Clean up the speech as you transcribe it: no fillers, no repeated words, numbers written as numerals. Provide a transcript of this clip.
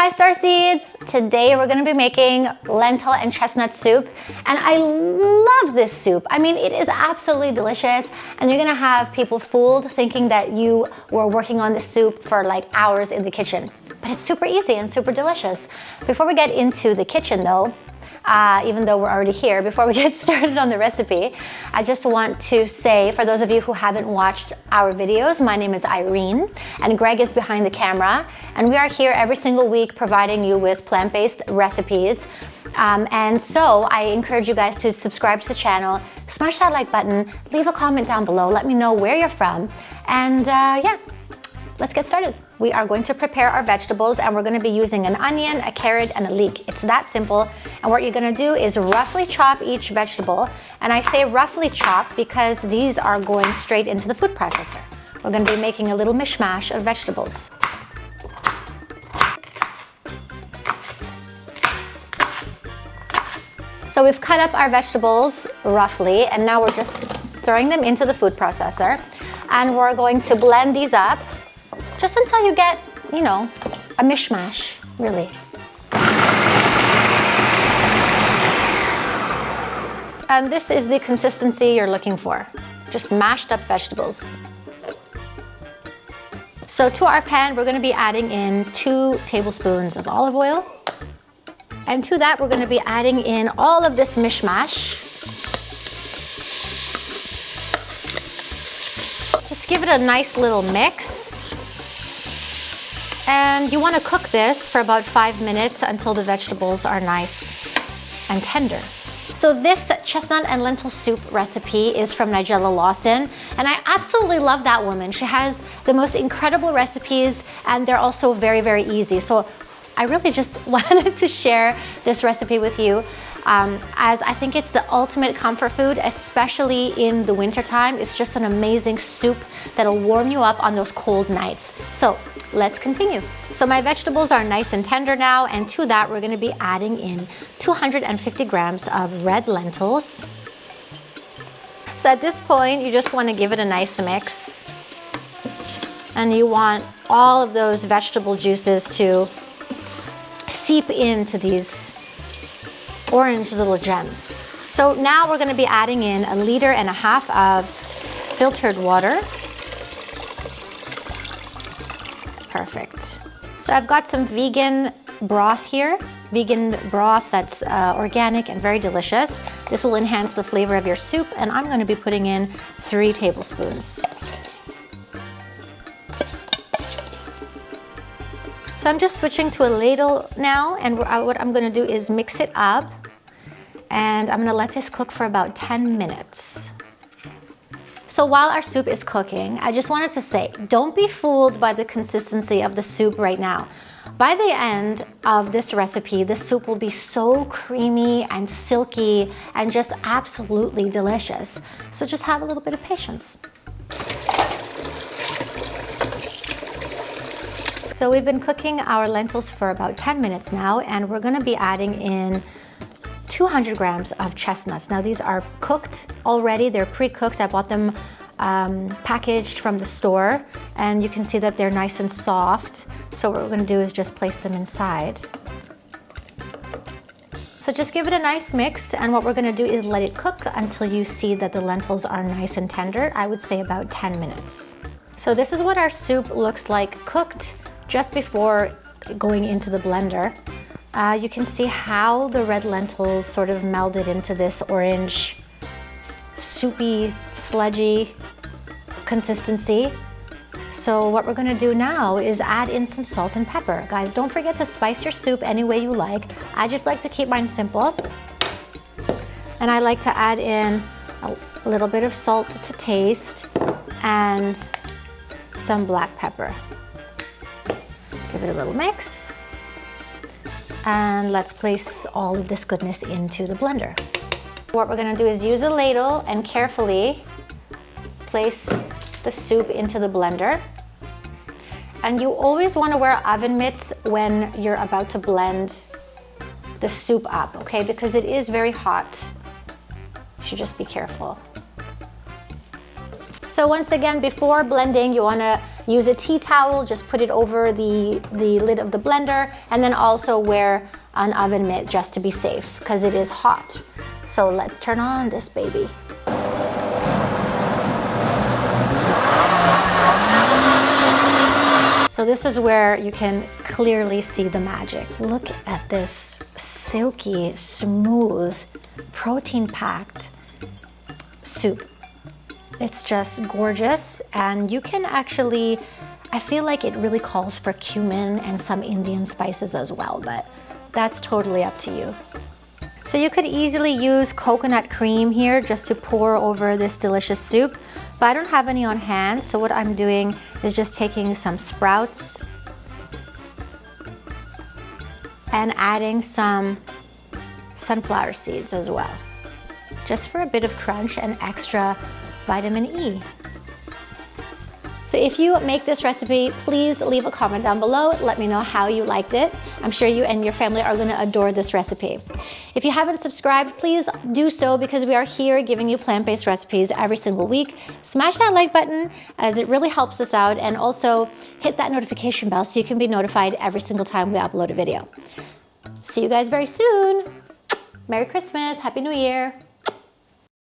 Hi Starseeds! Today we're going to be making lentil and chestnut soup, and I love this soup. I mean, it is absolutely delicious, and you're going to have people fooled thinking that you were working on this soup for like hours in the kitchen. But it's super easy and super delicious. Before we get into the kitchen though, even though we're already here, before we get started on the recipe, I just want to say, for those of you who haven't watched our videos, my name is Irene, and Greg is behind the camera, and we are here every single week providing you with plant-based recipes. And so I encourage you guys to subscribe to the channel, smash that like button, leave a comment down below, let me know where you're from, and yeah, let's get started. We are going to prepare our vegetables, and we're going to be using an onion, a carrot, and a leek. It's that simple. And what you're going to do is roughly chop each vegetable. And I say roughly chop because these are going straight into the food processor. We're going to be making a little mishmash of vegetables. So we've cut up our vegetables roughly, and now we're just throwing them into the food processor. And we're going to blend these up just until you get, you know, a mishmash, really. And this is the consistency you're looking for, just mashed up vegetables. So to our pan, we're going to be adding in 2 tablespoons of olive oil. And to that, we're going to be adding in all of this mishmash. Just give it a nice little mix. And you want to cook this for about 5 minutes until the vegetables are nice and tender. So this chestnut and lentil soup recipe is from Nigella Lawson, and I absolutely love that woman. She has the most incredible recipes, and they're also very, very easy. So I really just wanted to share this recipe with you, as I think it's the ultimate comfort food, especially in the wintertime. It's just an amazing soup that'll warm you up on those cold nights. So let's continue. So my vegetables are nice and tender now, and to that we're going to be adding in 250 grams of red lentils. So at this point, you just want to give it a nice mix, and you want all of those vegetable juices to seep into these orange little gems. So now we're going to be adding in 1.5 liters of filtered water. Perfect. So I've got some vegan broth here, vegan broth that's organic and very delicious. This will enhance the flavor of your soup, and I'm going to be putting in 3 tablespoons. So I'm just switching to a ladle now, and what I'm going to do is mix it up, and I'm going to let this cook for about 10 minutes. So while our soup is cooking, I just wanted to say, don't be fooled by the consistency of the soup right now. By the end of this recipe, the soup will be so creamy and silky and just absolutely delicious. So just have a little bit of patience. So we've been cooking our lentils for about 10 minutes now, and we're going to be adding in 200 grams of chestnuts. Now these are cooked already, they're pre-cooked. I bought them packaged from the store, and you can see that they're nice and soft. So what we're going to do is just place them inside. So just give it a nice mix, and what we're going to do is let it cook until you see that the lentils are nice and tender. I would say about 10 minutes. So this is what our soup looks like cooked just before going into the blender. You can see how the red lentils sort of melded into this orange, soupy, sludgy consistency. So what we're going to do now is add in some salt and pepper. Guys, don't forget to spice your soup any way you like. I just like to keep mine simple. And I like to add in a little bit of salt to taste and some black pepper. Give it a little mix. And let's place all of this goodness into the blender. What we're going to do is use a ladle and carefully place the soup into the blender. And you always want to wear oven mitts when you're about to blend the soup up, okay? Because it is very hot. You should just be careful. So once again, before blending, you want to use a tea towel, just put it over the lid of the blender, and then also wear an oven mitt just to be safe because it is hot. So let's turn on this baby. So this is where you can clearly see the magic. Look at this silky, smooth, protein-packed soup. It's just gorgeous, and you can actually, I feel like it really calls for cumin and some Indian spices as well, but that's totally up to you. So you could easily use coconut cream here just to pour over this delicious soup, but I don't have any on hand, so what I'm doing is just taking some sprouts and adding some sunflower seeds as well, just for a bit of crunch and extra vitamin E. So if you make this recipe, please leave a comment down below. Let me know how you liked it. I'm sure you and your family are gonna adore this recipe. If you haven't subscribed, please do so because we are here giving you plant-based recipes every single week. Smash that like button as it really helps us out, and also hit that notification bell so you can be notified every single time we upload a video. See you guys very soon. Merry Christmas, Happy New Year.